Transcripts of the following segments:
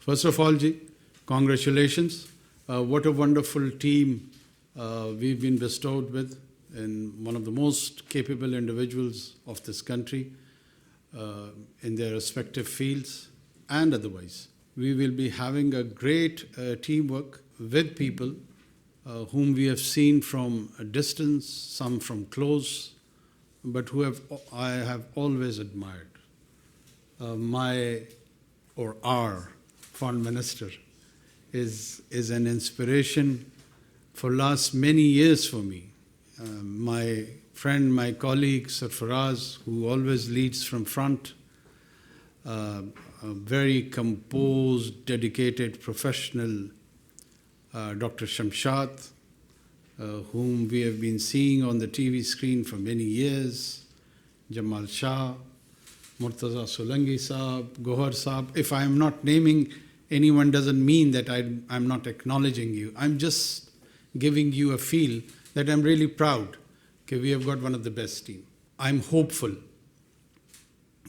First of all, Ji, congratulations. What a wonderful team we've been bestowed with, and one of the most capable individuals of this country in their respective fields and otherwise. We will be having a great teamwork with people whom we have seen from a distance, some from close, but I have always admired. Our Foreign Minister is an inspiration for last many years for me. My friend, my colleague, Sarfaraz, who always leads from front, a very composed, dedicated professional, Dr. Shamshad, whom we have been seeing on the TV screen for many years, Jamal Shah, Murtaza Solangi Saab, Gohar Saab. If I am not naming anyone, doesn't mean that I'm not acknowledging you. I'm just giving you a feel that I'm really proud that we have got one of the best team. I'm hopeful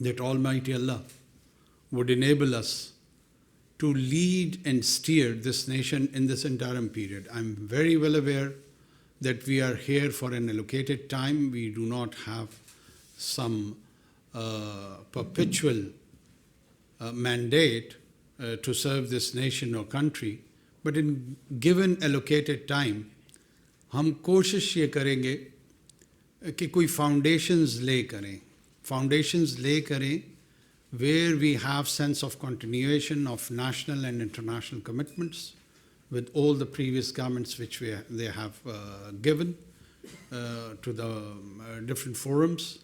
that Almighty Allah would enable us to lead and steer this nation in this interim period. I'm very well aware that we are here for an allocated time. We do not have some perpetual mandate to serve this nation or country, but in given allocated time, हम कोशिश ये करेंगे कि कोई foundations lay करें where we have sense of continuation of national and international commitments with all the previous governments which they have given to the different forums.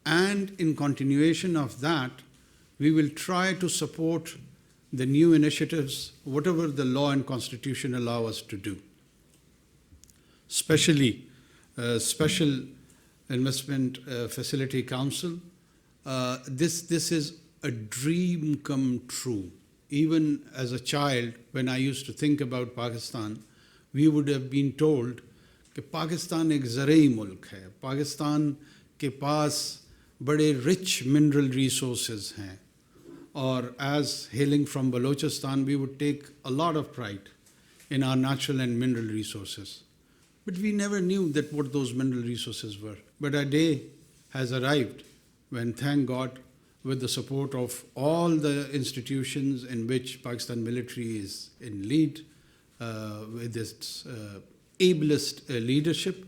And in continuation of that, we will try to support the new initiatives, whatever the law and constitution allow us to do. Especially Special Investment Facility Council. This is a dream come true. Even as a child, when I used to think about Pakistan, we would have been told that Pakistan एक ज़राई मुल्क है. Pakistan के पास बड़े rich mineral resources हैं. Or as hailing from Balochistan, we would take a lot of pride in our natural and mineral resources. But we never knew that what those mineral resources were. But a day has arrived when, thank God, with the support of all the institutions in which Pakistan military is in lead, with its ablest leadership,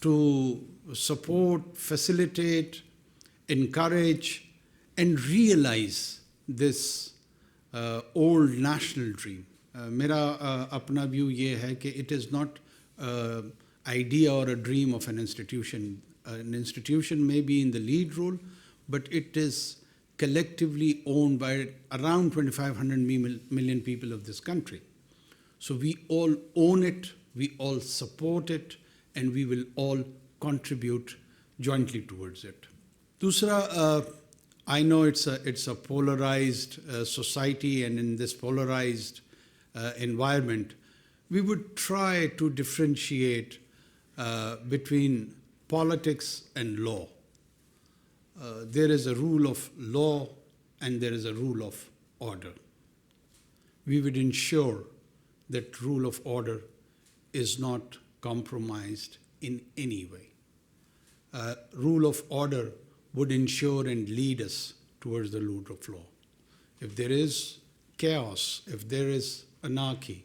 to support, facilitate, encourage, and realize this old national dream. मेरा अपना view ये है कि it is not an idea or a dream of an institution. An institution may be in the lead role, but it is collectively owned by around 2,500 million people of this country. So we all own it, we all support it, and we will all contribute jointly towards it. Dusra, I know it's a polarized society, and in this polarized environment, we would try to differentiate between politics and law. There is a rule of law and there is a rule of order. We would ensure that rule of order is not compromised in any way. Rule of order would ensure and lead us towards the rule of law. If there is chaos, if there is anarchy,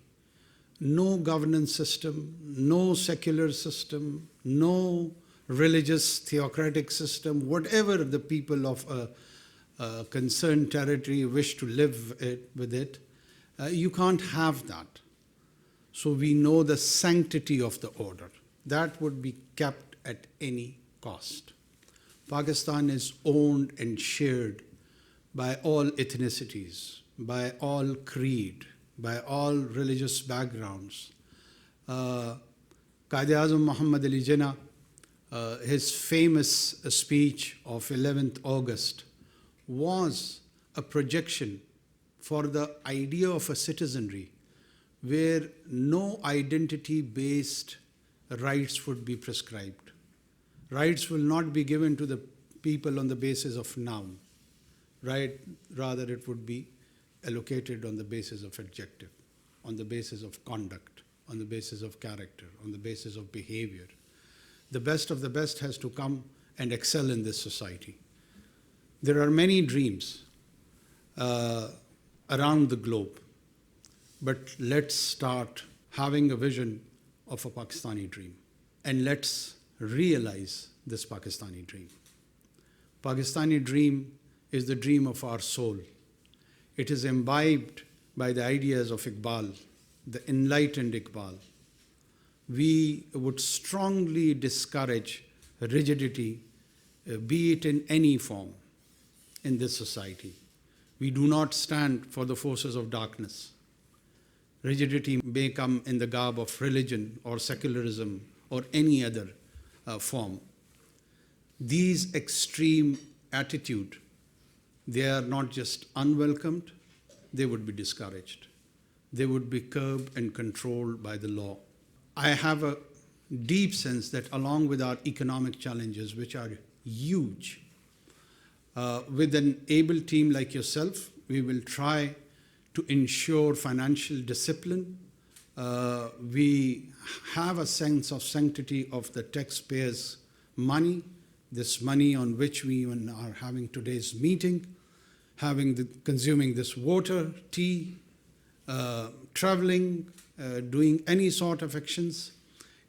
no governance system, no secular system, no religious theocratic system, whatever the people of a concerned territory wish to live with it, you can't have that. So we know the sanctity of the order. That would be kept at any cost. Pakistan is owned and shared by all ethnicities, by all creed, by all religious backgrounds. Quaid-e-Azam Muhammad Ali Jinnah, his famous speech of 11th August was a projection for the idea of a citizenry where no identity-based rights would be prescribed. Rights will not be given to the people on the basis of noun, right? Rather, it would be allocated on the basis of adjective, on the basis of conduct, on the basis of character, on the basis of behavior. The best of the best has to come and excel in this society. There are many dreams around the globe, but let's start having a vision of a Pakistani dream, and let's realize this Pakistani dream. Pakistani dream is the dream of our soul. It is imbibed by the ideas of Iqbal, the enlightened Iqbal. We would strongly discourage rigidity, be it in any form, in this society. We do not stand for the forces of darkness. Rigidity may come in the garb of religion or secularism or any other form. These extreme attitude, they are not just unwelcomed, they would be discouraged. They would be curbed and controlled by the law. I have a deep sense that along with our economic challenges, which are huge, with an able team like yourself, we will try to ensure financial discipline. We have a sense of sanctity of the taxpayers' money, this money on which we even are having today's meeting, consuming this water, tea, traveling, doing any sort of actions.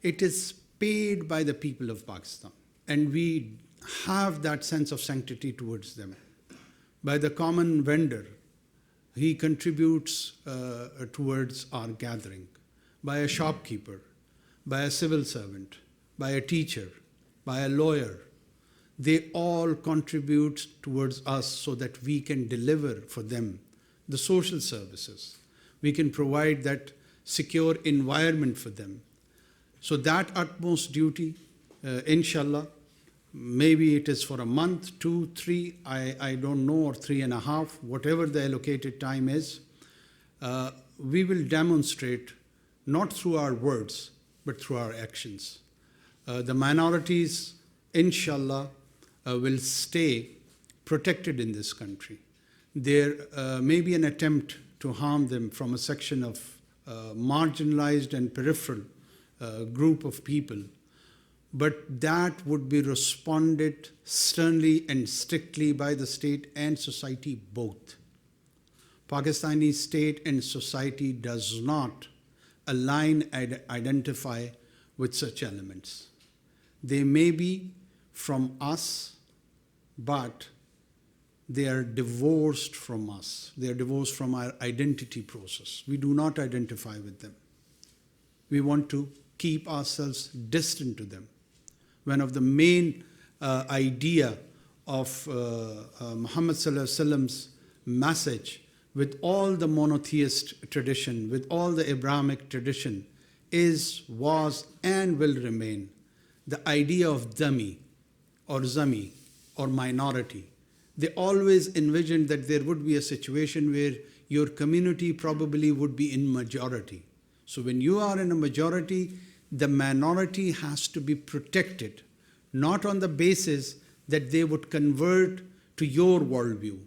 It is paid by the people of Pakistan, and we have that sense of sanctity towards them. By the common vendor, he contributes towards our gathering. By a shopkeeper, by a civil servant, by a teacher, by a lawyer, they all contribute towards us so that we can deliver for them the social services. We can provide that secure environment for them. So that utmost duty, inshallah, maybe it is for a month, 2, 3, I don't know, or 3.5, whatever the allocated time is, we will demonstrate not through our words, but through our actions. The minorities, inshallah, will stay protected in this country. There may be an attempt to harm them from a section of marginalized and peripheral group of people, but that would be responded sternly and strictly by the state and society both. Pakistani state and society does not align and identify with such elements. They may be from us, but they are divorced from us. They are divorced from our identity process. We do not identify with them. We want to keep ourselves distant to them. One of the main idea of Muhammad Sallallahu Alaihi Wasallam's message with all the monotheist tradition, with all the Abrahamic tradition, was, and will remain the idea of dhami or zami or minority. They always envisioned that there would be a situation where your community probably would be in majority. So when you are in a majority, the minority has to be protected, not on the basis that they would convert to your worldview,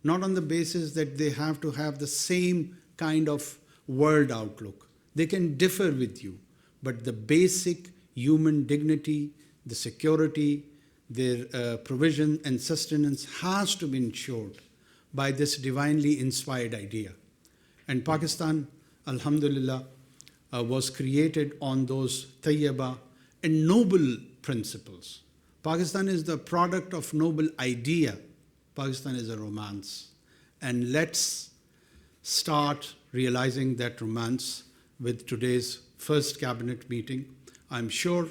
not on the basis that they have to have the same kind of world outlook. They can differ with you, but the basic human dignity, the security, their provision and sustenance has to be ensured by this divinely inspired idea. And Pakistan, alhamdulillah, was created on those tayyaba and noble principles. Pakistan is the product of noble idea. Pakistan is a romance. And let's start realizing that romance with today's first cabinet meeting. I'm sure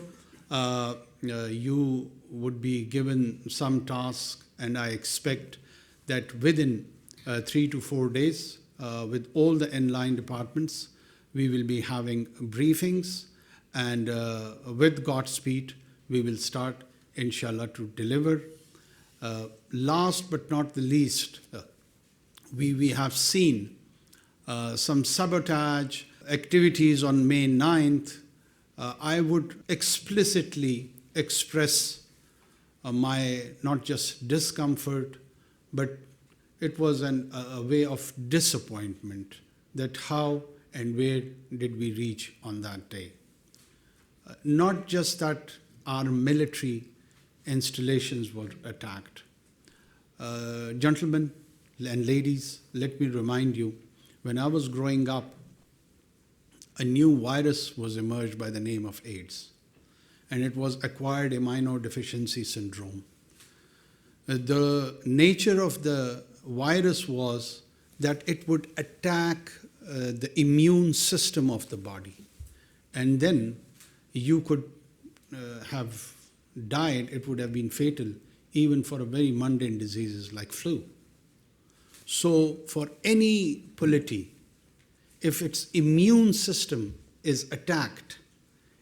you would be given some task, and I expect that within 3 to 4 days, with all the inline departments, we will be having briefings, and with Godspeed, we will start, inshallah, to deliver. Last but not the least, we have seen some sabotage activities on May 9th. I would explicitly express my not just discomfort, but it was a way of disappointment that how and where did we reach on that day. Not just that our military installations were attacked. Gentlemen and ladies, let me remind you, when I was growing up, a new virus was emerged by the name of AIDS, and it was acquired immunodeficiency syndrome. The nature of the virus was that it would attack the immune system of the body, and then you could have died. It would have been fatal even for a very mundane diseases like flu. So for any polity, if its immune system is attacked,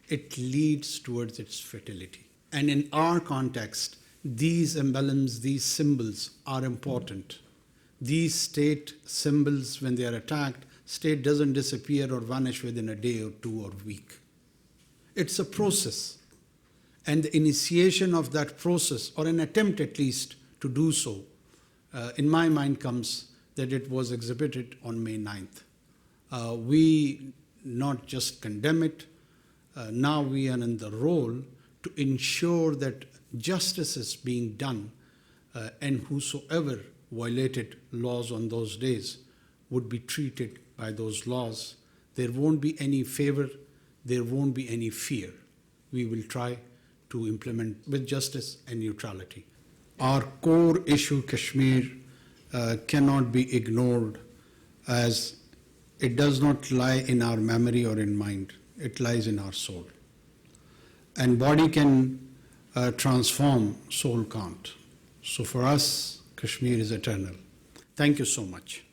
it leads towards its fatality. And in our context, these emblems, these symbols are important. These state symbols, when they are attacked, state doesn't disappear or vanish within a day or two or week. It's a process. And the initiation of that process, or an attempt at least to do so, in my mind comes that it was exhibited on May 9th. We not just condemn it, now we are in the role to ensure that justice is being done, and whosoever violated laws on those days would be treated by those laws. There won't be any favor, there won't be any fear. We will try to implement with justice and neutrality. Our core issue, Kashmir, cannot be ignored, as it does not lie in our memory or in mind. It lies in our soul. And body can transform, soul can't. So for us, Kashmir is eternal. Thank you so much.